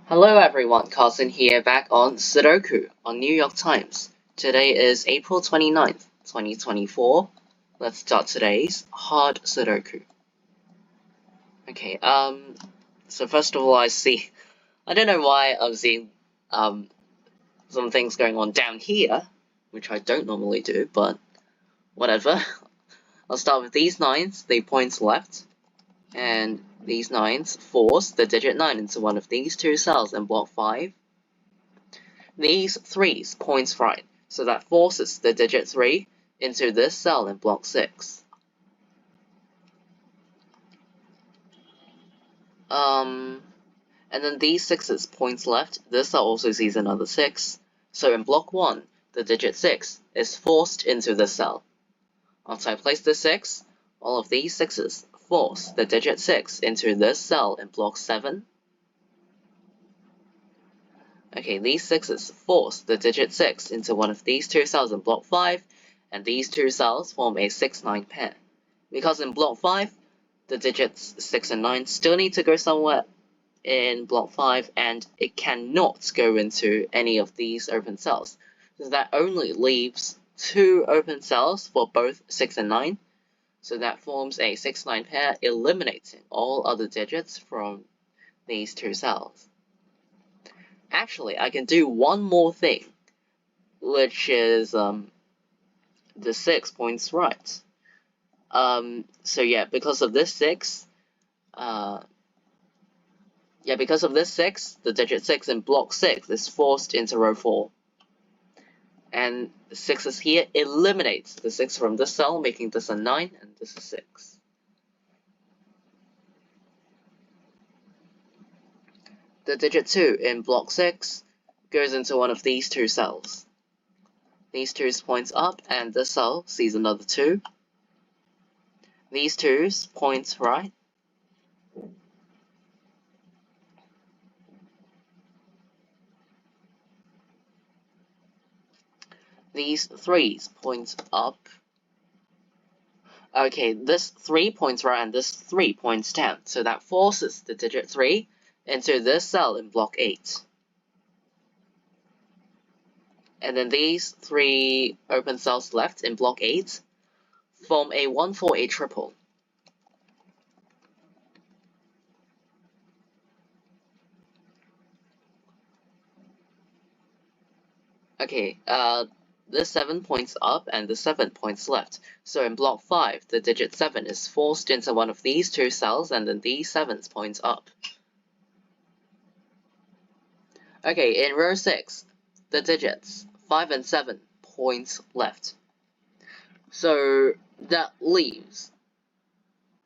Hello everyone, Carson here back on Sudoku on New York Times. Today is April 29th, 2024. Let's start today's hard Sudoku. Okay, so first of all I don't know why I'm seeing some things going on down here, which I don't normally do, but whatever. I'll start with these 9s, they points left, and these 9s force the digit 9 into one of these two cells in block 5. These 3s points right, so that forces the digit 3 into this cell in block 6. And then these 6s points left, this cell also sees another 6, so in block 1, the digit 6 is forced into this cell. After I place the 6, all of these 6s force the digit 6 into this cell in block 7. Okay, these 6s force the digit 6 into one of these two cells in block 5, and these two cells form a 6-9 pair. Because in block 5, the digits 6 and 9 still need to go somewhere in block 5, and it cannot go into any of these open cells. So that only leaves 2 open cells for both 6 and 9. So that forms a 6-9 pair, eliminating all other digits from these two cells. Actually, I can do one more thing, which is the 6 points right. So yeah, because of this 6, the digit 6 in block 6 is forced into row 4. And the 6s here eliminates the 6 from this cell, making this a 9, and this a 6. The digit 2 in block 6 goes into one of these two cells. These 2s points up, and this cell sees another 2. These 2s points right. These 3s points up. Okay, this 3 points right and this 3 points down, so that forces the digit 3 into this cell in block 8. And then these 3 open cells left in block 8 form a 1-4-8 triple. Okay, this 7 points up and the 7 points left. So in block 5, the digit 7 is forced into one of these two cells, and then these 7s points up. Okay, in row 6, the digits 5 and 7 points left. So that leaves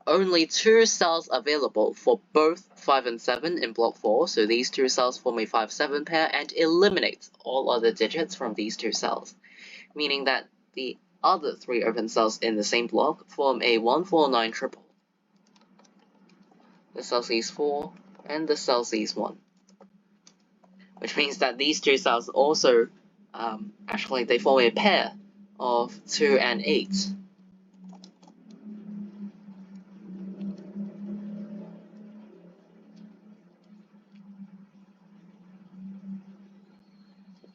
only 2 cells available for both 5 and 7 in block 4, so these 2 cells form a 5-7 pair and eliminates all other digits from these 2 cells, meaning that the other 3 open cells in the same block form a 1-4-9 triple. The cell sees 4, and the cell sees 1. Which means that these 2 cells also, actually they form a pair of 2 and 8.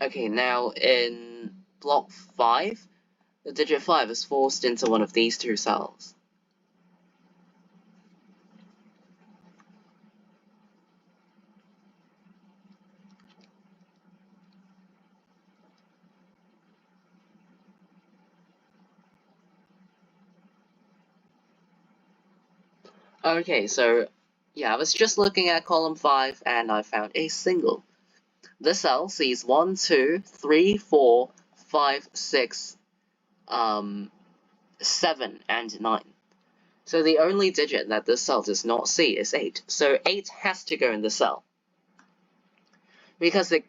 Okay, now in block 5, the digit 5 is forced into one of these 2 cells. Okay, so yeah, I was just looking at column 5 and I found a single. This cell sees 1, 2, 3, 4, 5, 6, 7, and 9. So the only digit that this cell does not see is 8. So 8 has to go in the cell. Because this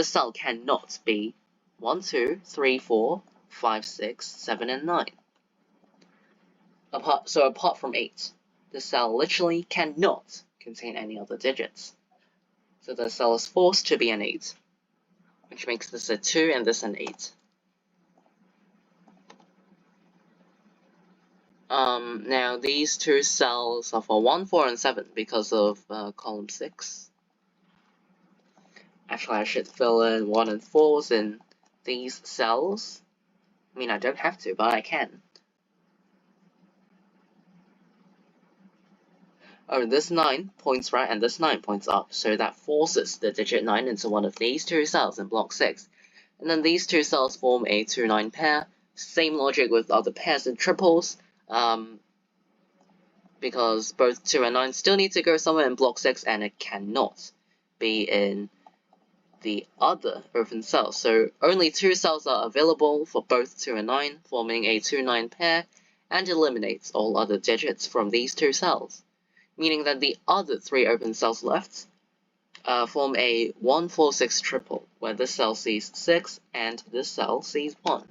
cell cannot be 1, 2, 3, 4, 5, 6, 7, and 9. Apart from 8, the cell literally cannot contain any other digits. So the cell is forced to be an 8, which makes this a 2 and this an 8. Now these two cells are for 1, 4, and 7 because of column 6. Actually, I should fill in 1 and 4s in these cells. I mean, I don't have to, but I can. Oh, this 9 points right and this 9 points up, so that forces the digit 9 into one of these two cells in block 6. And then these two cells form a 2-9 pair. Same logic with other pairs and triples, because both 2 and 9 still need to go somewhere in block 6, and it cannot be in the other open cells. So only 2 cells are available for both 2 and 9, forming a 2-9 pair, and eliminates all other digits from these 2 cells, meaning that the other 3 open cells left form a 1, 4, 6 triple, where this cell sees 6 and this cell sees 1.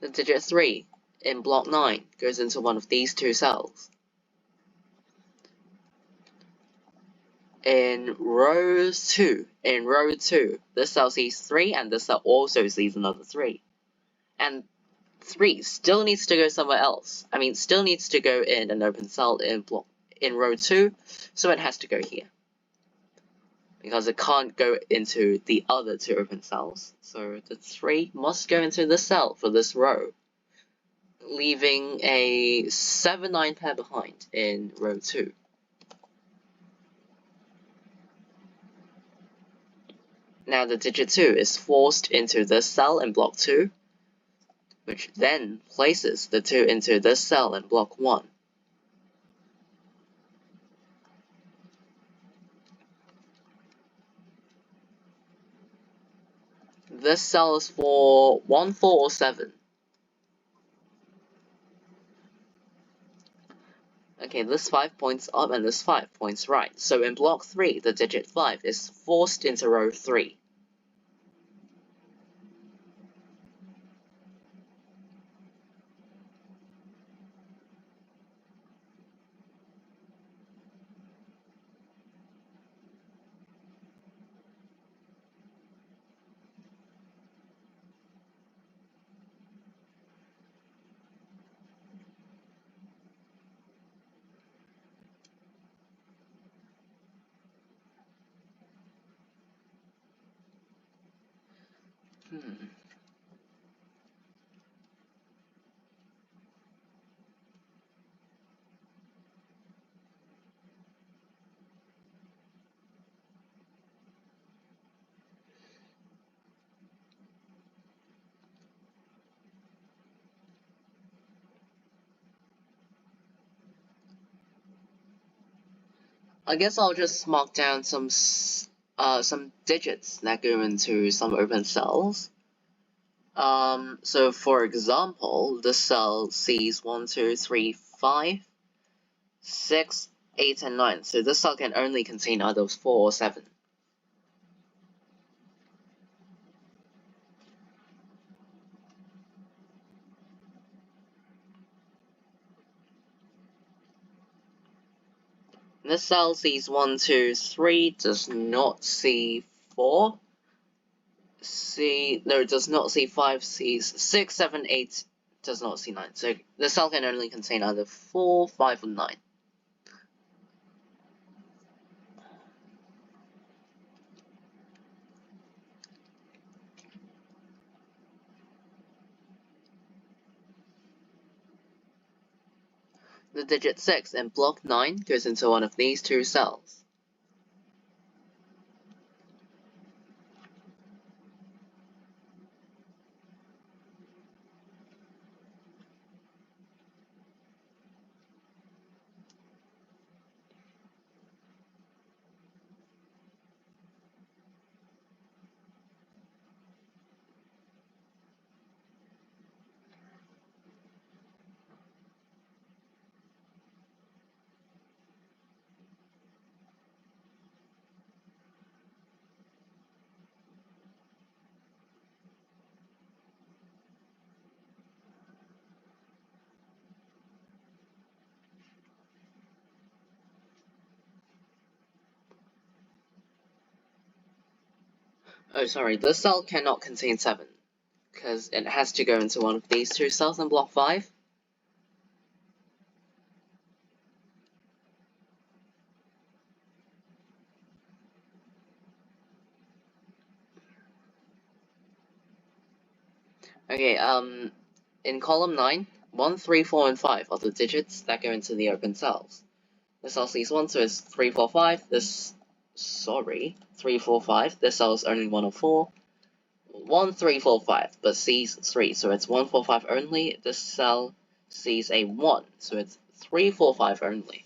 The digit 3 in block 9 goes into one of these 2 cells. In row 2, this cell sees 3 and this cell also sees another 3. And 3 still needs to go somewhere else. I mean, still needs to go in an open cell in row 2, so it has to go here. Because it can't go into the other 2 open cells. So the 3 must go into this cell for this row, leaving a 7-9 pair behind in row 2. Now the digit 2 is forced into this cell in block 2, which then places the 2 into this cell in block 1. This cell is for 1, 4, or 7. Okay, this 5 points up and this 5 points right. So in block 3, the digit 5 is forced into row 3. I guess I'll just mark down some digits that go into some open cells. So for example, this cell sees 1, 2, 3, 5, 6, 8, and 9. So this cell can only contain either 4 or 7. This cell sees 1, 2, 3, does not see 4. Does not see 5, sees 6, 7, 8, does not see 9. So the cell can only contain either 4, 5, or 9. The digit 6 in block 9 goes into one of these 2 cells. Oh, sorry, this cell cannot contain 7, because it has to go into one of these two cells in block 5. Okay, in column 9, 1, 3, 4, and 5 are the digits that go into the open cells. This cell sees 1, so it's 3, 4, 5. 3, 4, 5. This cell is only 1 of 4. 1, 3, 4, 5, but sees 3, so it's 1, 4, 5 only. This cell sees a 1, so it's 3, 4, 5 only.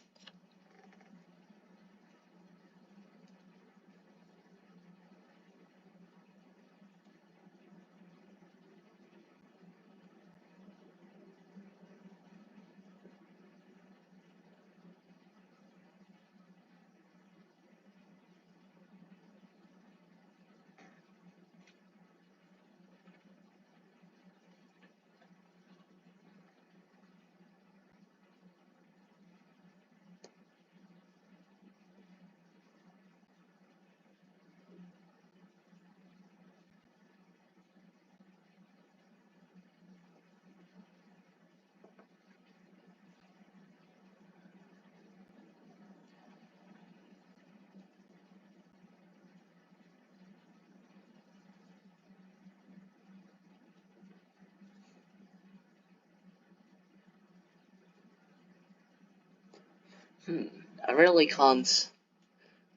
I really can't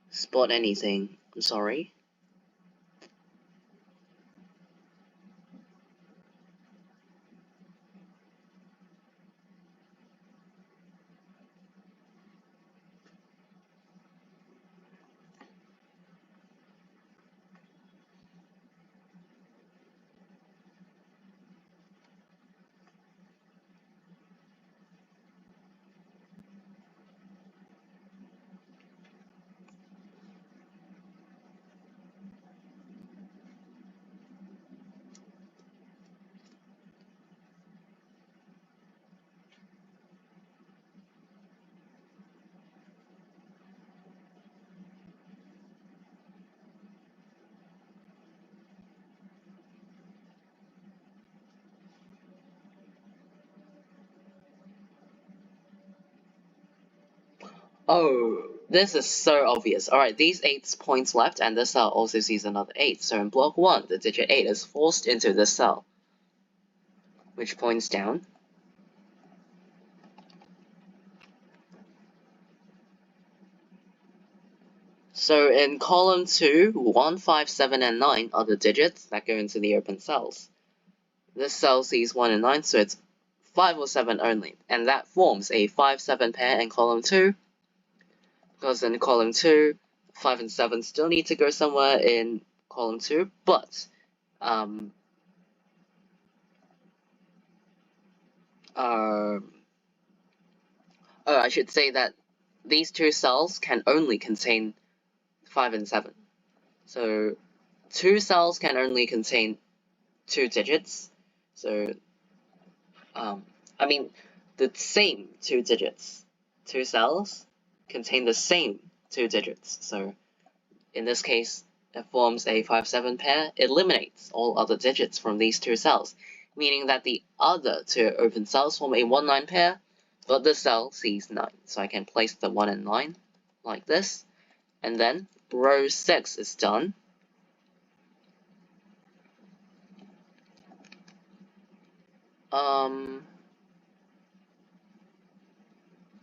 spot anything. I'm sorry. Oh, this is so obvious. Alright, these 8 points left, and this cell also sees another 8. So in block 1, the digit 8 is forced into this cell, which points down. So in column 2, 1, 5, 7, and 9 are the digits that go into the open cells. This cell sees 1 and 9, so it's 5 or 7 only, and that forms a 5-7 pair in column 2, because in column 2, 5 and 7 still need to go somewhere in column 2, but I should say that these two cells can only contain 5 and 7. So 2 cells can only contain 2 digits. So, I mean, the same 2 digits. 2 cells contain the same 2 digits. So in this case, it forms a 5-7 pair. It eliminates all other digits from these 2 cells, meaning that the other 2 open cells form a 1-9 pair, but this cell sees 9. So I can place the 1 and 9 like this, and then row 6 is done.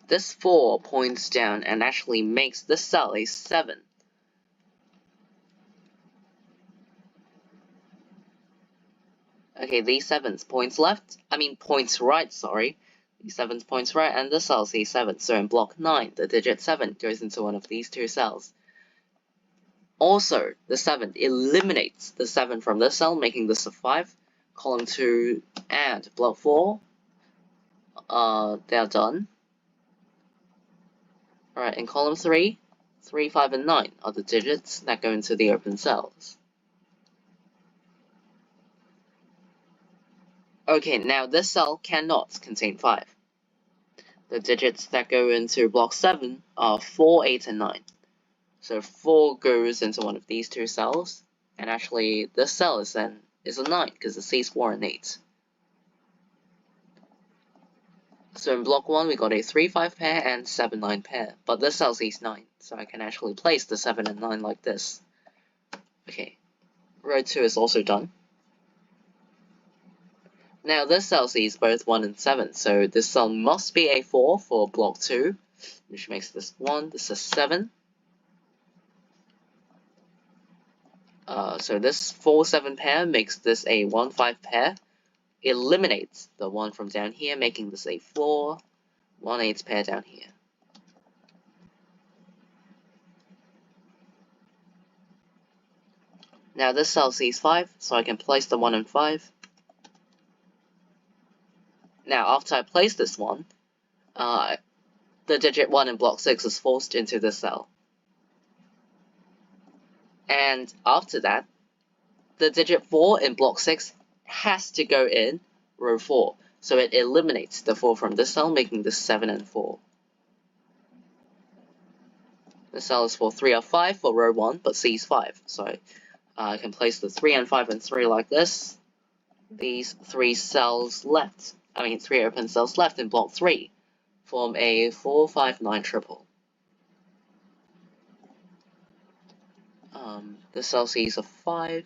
This 4 points down and actually makes this cell a 7. Okay, these 7 points right, sorry. These 7 points right, and the cell sees 7. So in block 9, the digit 7 goes into one of these 2 cells. Also, the 7 eliminates the 7 from this cell, making this a 5. Column 2 and block 4, they are done. Alright, in column 3, 3, 5, and 9 are the digits that go into the open cells. Okay, now this cell cannot contain 5. The digits that go into block 7 are 4, 8, and 9. So 4 goes into one of these 2 cells. And actually, this cell is a 9 because it sees 4 and 8. So in block 1, we got a 3-5 pair and 7-9 pair, but this cell sees 9, so I can actually place the 7 and 9 like this. Okay, row 2 is also done. Now this cell sees both 1 and 7, so this cell must be a 4 for block 2, which makes this 1, this is 7. So this 4-7 pair makes this a 1-5 pair. Eliminates the 1 from down here, making this a 4, 1-8 pair down here. Now this cell sees 5, so I can place the 1 and 5. Now after I place this one, the digit 1 in block 6 is forced into this cell. And after that, the digit 4 in block 6 has to go in row 4. So it eliminates the 4 from this cell, making this 7 and 4. The cell is for 3 or 5 for row 1, but sees 5. So I can place the 3 and 5 and 3 like this. These 3 cells left, 3 open cells left in block 3 form a 4-5-9 triple. The cell sees a 5.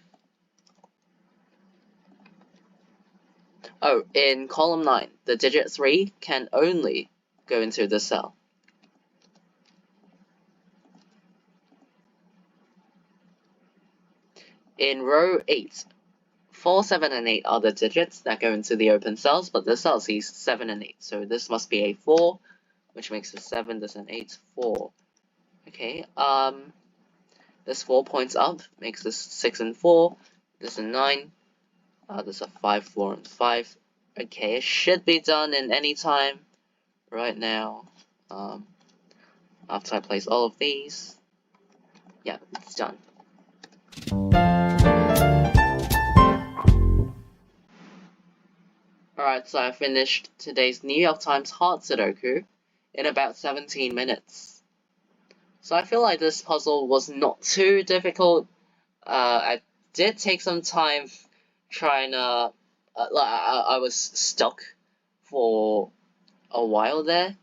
Oh, in column 9, the digit 3 can only go into this cell. In row 8, 4, 7, and 8 are the digits that go into the open cells, but this cell sees 7 and 8, so this must be a 4, which makes it 7, this an 8, 4. Okay, this 4 points up, makes this 6 and 4, this a 9, this a 5, 4, and 5. Okay, it should be done in any time right now. After I place all of these, yeah, it's done. Alright, so I finished today's New York Times hard Sudoku in about 17 minutes. So I feel like this puzzle was not too difficult. I did take some time trying to... I was stuck for a while there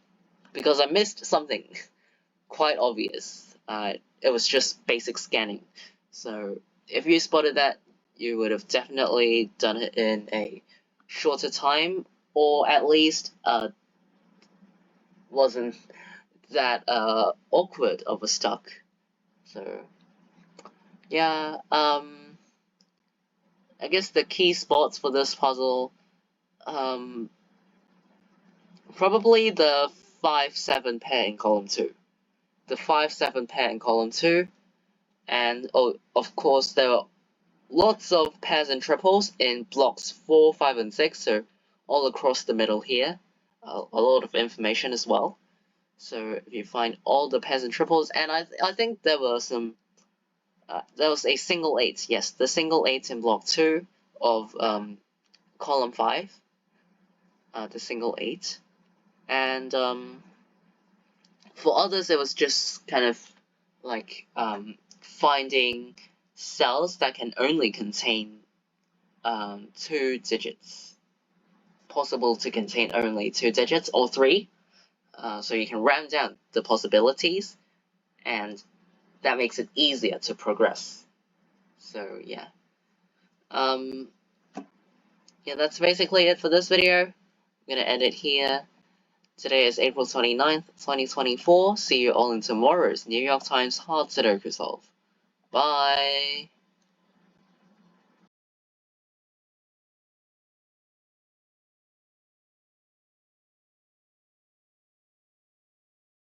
because I missed something quite obvious. It was just basic scanning. So if you spotted that, you would have definitely done it in a shorter time, or at least wasn't that awkward of a stuck. So yeah, I guess the key spots for this puzzle, probably the 5-7 pair in column 2. The 5-7 pair in column 2, and of course there are lots of pairs and triples in blocks 4, 5, and 6, so all across the middle here. A lot of information as well. So if you find all the pairs and triples, and I think there were some, there was a single 8, yes, the single 8 in block 2 of column 5, the single 8, and for others it was just kind of like finding cells that can only contain 2 digits, possible to contain only 2 digits or 3, so you can round down the possibilities, and that makes it easier to progress. So yeah, yeah, that's basically it for this video. I'm gonna end it here. Today is April 29th, 2024. See you all in tomorrow's New York Times Hard Sudoku Solve. Bye!